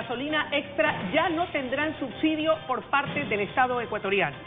gasolina extra ya no tendrán subsidio por parte del Estado ecuatoriano.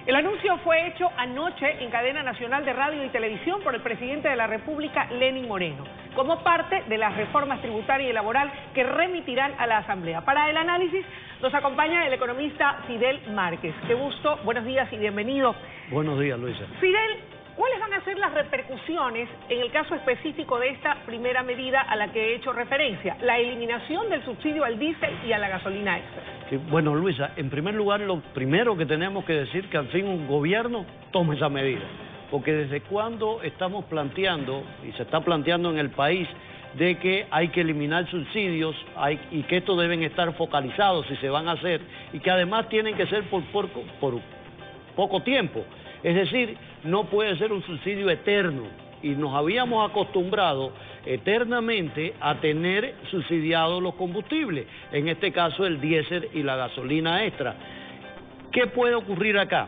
El anuncio fue hecho anoche en cadena nacional de radio y televisión por el presidente de la República, Lenín Moreno, como parte de las reformas tributaria y laboral que remitirán a la Asamblea. Para el análisis nos acompaña el economista Fidel Márquez. Qué gusto, buenos días y bienvenido. Buenos días, Luisa. Fidel, ¿cuáles van a ser las repercusiones en el caso específico de esta primera medida a la que he hecho referencia? La eliminación del subsidio al diésel y a la gasolina extra. Sí, bueno, Luisa, en primer lugar, lo primero que tenemos que decir que al fin un gobierno tome esa medida. Porque desde cuando estamos planteando, y se está planteando en el país, de que hay que eliminar subsidios y que estos deben estar focalizados si se van a hacer, y que además tienen que ser por poco tiempo. Es decir, no puede ser un subsidio eterno. Y nos habíamos acostumbrado eternamente a tener subsidiados los combustibles, en este caso el diésel y la gasolina extra. ¿Qué puede ocurrir acá?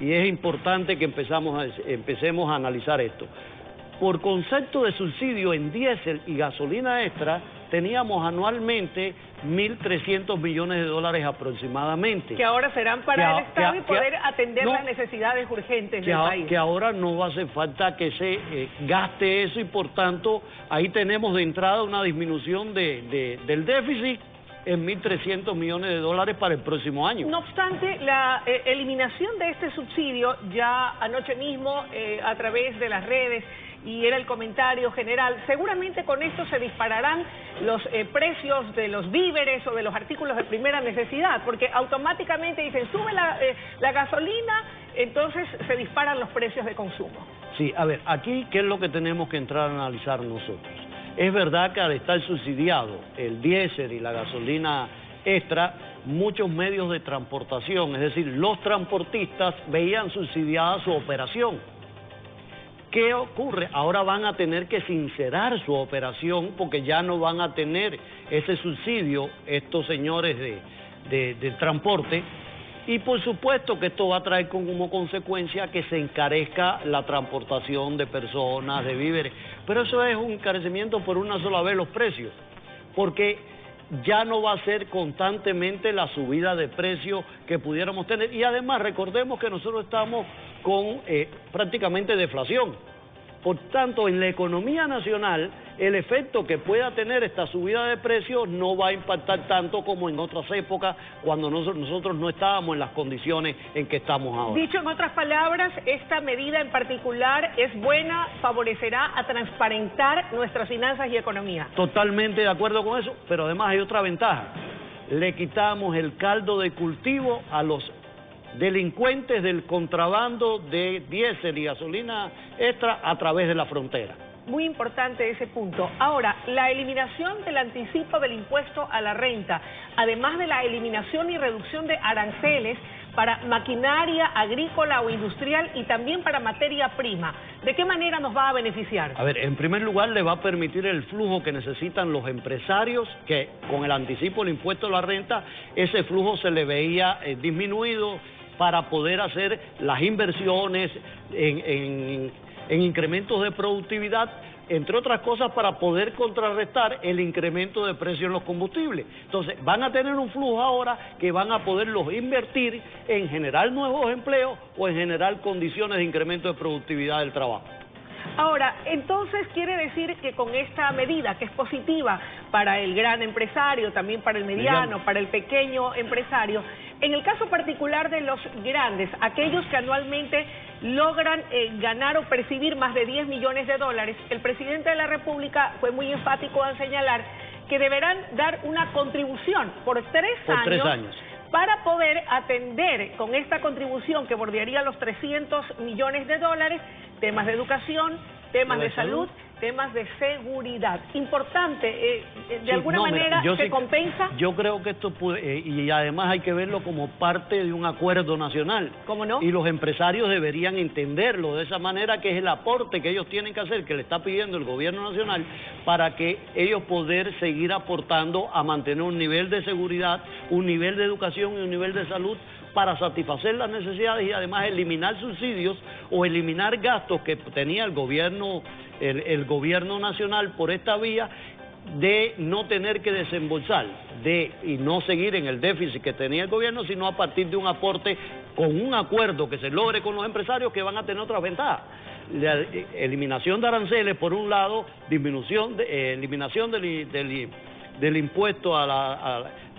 Y es importante que empecemos a analizar esto. Por concepto de subsidio en diésel y gasolina extra, teníamos anualmente 1.300 millones de dólares aproximadamente. Que ahora serán para el Estado y poder atender las necesidades urgentes del país. Que ahora no va a hacer falta que se gaste eso y por tanto ahí tenemos de entrada una disminución del déficit en 1.300 millones de dólares para el próximo año. No obstante, la eliminación de este subsidio ya anoche mismo a través de las redes, y era el comentario general, seguramente con esto se dispararán los precios de los víveres o de los artículos de primera necesidad, porque automáticamente dicen, sube la gasolina, entonces se disparan los precios de consumo. Sí, a ver, aquí, ¿qué es lo que tenemos que entrar a analizar nosotros? Es verdad que al estar subsidiado el diésel y la gasolina extra, muchos medios de transportación, es decir, los transportistas veían subsidiada su operación. ¿Qué ocurre? Ahora van a tener que sincerar su operación porque ya no van a tener ese subsidio estos señores del transporte y por supuesto que esto va a traer como consecuencia que se encarezca la transportación de personas, de víveres, pero eso es un encarecimiento por una sola vez los precios, porque ya no va a ser constantemente la subida de precios que pudiéramos tener y además recordemos que nosotros estamos con prácticamente deflación. Por tanto, en la economía nacional, el efecto que pueda tener esta subida de precios no va a impactar tanto como en otras épocas cuando nosotros no estábamos en las condiciones en que estamos ahora. Dicho en otras palabras, esta medida en particular es buena, favorecerá a transparentar nuestras finanzas y economía. Totalmente de acuerdo con eso, pero además hay otra ventaja. Le quitamos el caldo de cultivo a los delincuentes del contrabando de diésel y gasolina extra a través de la frontera. Muy importante ese punto. Ahora, la eliminación del anticipo del impuesto a la renta, además de la eliminación y reducción de aranceles para maquinaria agrícola o industrial y también para materia prima, ¿de qué manera nos va a beneficiar? A ver, en primer lugar le va a permitir el flujo que necesitan los empresarios, que con el anticipo del impuesto a la renta, ese flujo se le veía disminuido para poder hacer las inversiones en incrementos de productividad, entre otras cosas para poder contrarrestar el incremento de precios en los combustibles. Entonces van a tener un flujo ahora que van a poderlos invertir en generar nuevos empleos o en generar condiciones de incremento de productividad del trabajo. Ahora, entonces quiere decir que con esta medida, que es positiva para el gran empresario, también para el mediano, para el pequeño empresario, en el caso particular de los grandes, aquellos que anualmente logran ganar o percibir más de 10 millones de dólares, el presidente de la República fue muy enfático al señalar que deberán dar una contribución por tres años para poder atender con esta contribución que bordearía los 300 millones de dólares, temas de educación, temas de salud, temas de seguridad. Importante, de alguna manera se compensa. Yo creo que esto puede, y además hay que verlo como parte de un acuerdo nacional. ¿Cómo no? Y los empresarios deberían entenderlo de esa manera, que es el aporte que ellos tienen que hacer, que le está pidiendo el gobierno nacional, para que ellos poder seguir aportando a mantener un nivel de seguridad, un nivel de educación y un nivel de salud para satisfacer las necesidades y además eliminar subsidios o eliminar gastos que tenía el gobierno nacional por esta vía de no tener que desembolsar. y no seguir en el déficit que tenía el gobierno, sino a partir de un aporte con un acuerdo que se logre con los empresarios que van a tener otras ventajas. La eliminación de aranceles, por un lado, eliminación del impuesto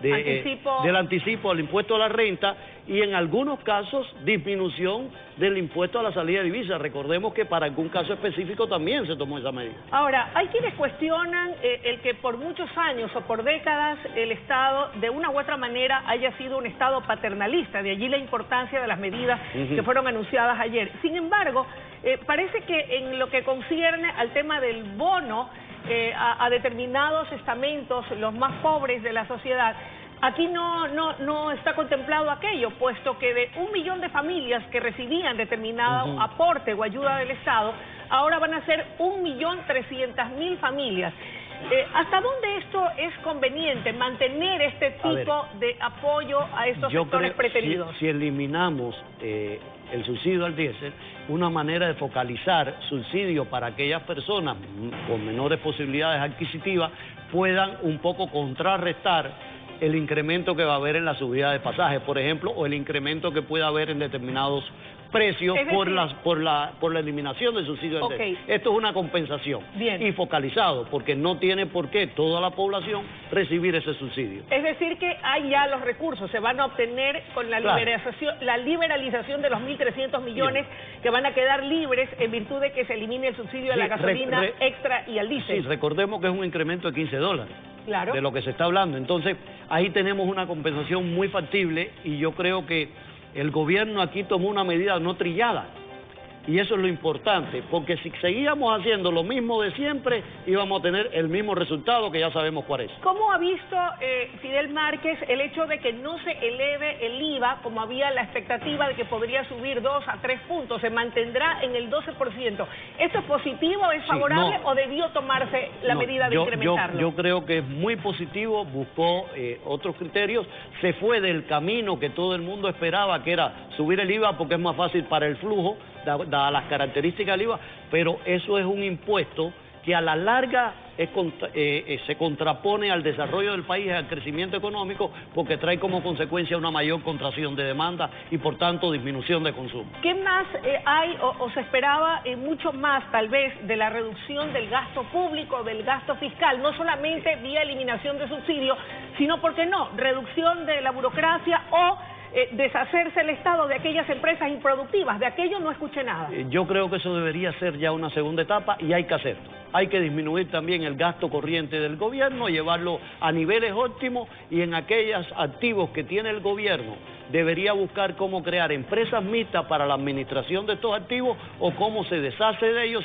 del anticipo al impuesto a la renta, y en algunos casos disminución del impuesto a la salida de divisas. Recordemos que para algún caso específico también se tomó esa medida. Ahora, hay quienes cuestionan el que por muchos años o por décadas el Estado de una u otra manera haya sido un Estado paternalista, de allí la importancia de las medidas que fueron anunciadas ayer. Sin embargo, parece que en lo que concierne al tema del bono a determinados estamentos, los más pobres de la sociedad, aquí no está contemplado aquello, puesto que de 1 millón de familias que recibían determinado aporte o ayuda del Estado, ahora van a ser 1.300.000 familias. ¿Hasta dónde esto es conveniente, mantener este tipo de apoyo a estos sectores preteridos? Si eliminamos el subsidio al diésel, una manera de focalizar subsidio para aquellas personas con menores posibilidades adquisitivas puedan un poco contrarrestar el incremento que va a haber en la subida de pasajes, por ejemplo, o el incremento que pueda haber en determinados precios por la eliminación del subsidio del diésel. Esto es una compensación y focalizado, porque no tiene por qué toda la población recibir ese subsidio. Es decir que hay ya los recursos, se van a obtener con la liberalización de los 1.300 millones que van a quedar libres en virtud de que se elimine el subsidio a la gasolina extra y al diésel. Sí, recordemos que es un incremento de $15. Claro. De lo que se está hablando. Entonces, ahí tenemos una compensación muy factible, y yo creo que el gobierno aquí tomó una medida no trillada. Y eso es lo importante, porque si seguíamos haciendo lo mismo de siempre, íbamos a tener el mismo resultado que ya sabemos cuál es. ¿Cómo ha visto Fidel Márquez el hecho de que no se eleve el IVA, como había la expectativa de que podría subir 2 a 3 puntos, se mantendrá en el 12%? ¿Esto es positivo, es favorable o debió tomarse la medida de incrementarlo? Yo creo que es muy positivo, buscó otros criterios, se fue del camino que todo el mundo esperaba, que era subir el IVA porque es más fácil para el flujo, dadas las características del IVA, pero eso es un impuesto que a la larga se contrapone al desarrollo del país, al crecimiento económico, porque trae como consecuencia una mayor contracción de demanda y por tanto disminución de consumo. ¿Qué más hay o se esperaba mucho más tal vez de la reducción del gasto público, del gasto fiscal, no solamente vía eliminación de subsidios, sino, ¿por qué no?, reducción de la burocracia o deshacerse el Estado de aquellas empresas improductivas? De aquello no escuché nada. Yo creo que eso debería ser ya una segunda etapa, y hay que hacerlo. Hay que disminuir también el gasto corriente del gobierno, llevarlo a niveles óptimos, y en aquellos activos que tiene el gobierno debería buscar cómo crear empresas mixtas para la administración de estos activos, o cómo se deshace de ellos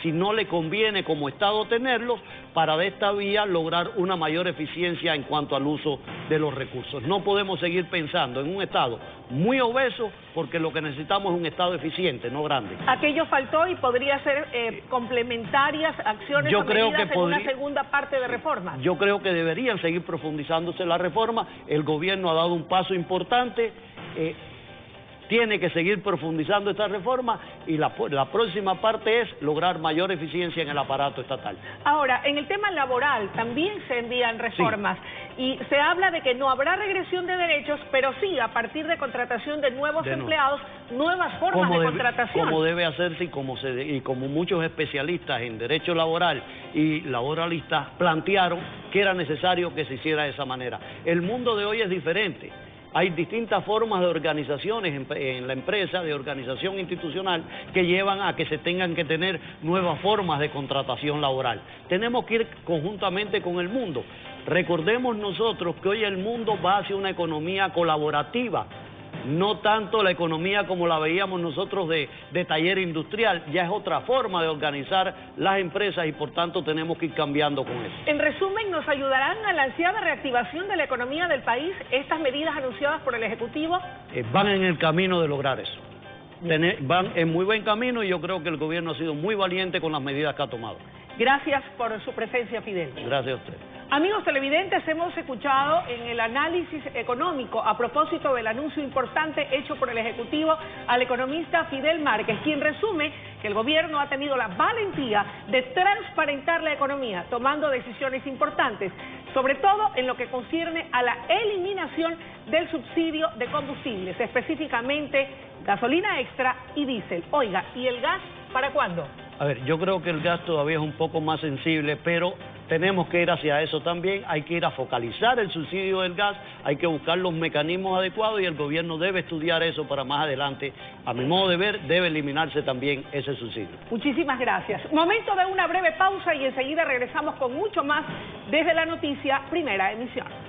si no le conviene como Estado tenerlos, para de esta vía lograr una mayor eficiencia en cuanto al uso de los recursos. No podemos seguir pensando en un Estado muy obeso, porque lo que necesitamos es un Estado eficiente, no grande. Aquello faltó y podría ser complementarias acciones o medidas en una segunda parte de reforma. Yo creo que deberían seguir profundizándose la reforma. El gobierno ha dado un paso importante, tiene que seguir profundizando esta reforma, y la próxima parte es lograr mayor eficiencia en el aparato estatal. Ahora, en el tema laboral también se envían reformas, y se habla de que no habrá regresión de derechos, pero sí, a partir de contratación de nuevos empleados, nuevas formas de contratación. Como debe hacerse, y como muchos especialistas en derecho laboral y laboralistas plantearon que era necesario que se hiciera de esa manera. El mundo de hoy es diferente. Hay distintas formas de organizaciones en la empresa, de organización institucional, que llevan a que se tengan que tener nuevas formas de contratación laboral. Tenemos que ir conjuntamente con el mundo. Recordemos nosotros que hoy el mundo va hacia una economía colaborativa, no tanto la economía como la veíamos nosotros de taller industrial. Ya es otra forma de organizar las empresas, y por tanto tenemos que ir cambiando con eso. En resumen, ¿nos ayudarán a la ansiada reactivación de la economía del país estas medidas anunciadas por el Ejecutivo? Van en el camino de lograr eso. Van en muy buen camino, y yo creo que el gobierno ha sido muy valiente con las medidas que ha tomado. Gracias por su presencia, Fidel. Gracias a usted. Amigos televidentes, hemos escuchado en el análisis económico a propósito del anuncio importante hecho por el Ejecutivo al economista Fidel Márquez, quien resume que el gobierno ha tenido la valentía de transparentar la economía, tomando decisiones importantes. sobre todo en lo que concierne a la eliminación del subsidio de combustibles, específicamente gasolina extra y diésel. Oiga, ¿y el gas para cuándo? A ver, yo creo que el gas todavía es un poco más sensible, pero tenemos que ir hacia eso también. Hay que ir a focalizar el subsidio del gas, hay que buscar los mecanismos adecuados y el gobierno debe estudiar eso para más adelante. A mi modo de ver, debe eliminarse también ese subsidio. Muchísimas gracias. Momento de una breve pausa y enseguida regresamos con mucho más desde la noticia Primera Emisión.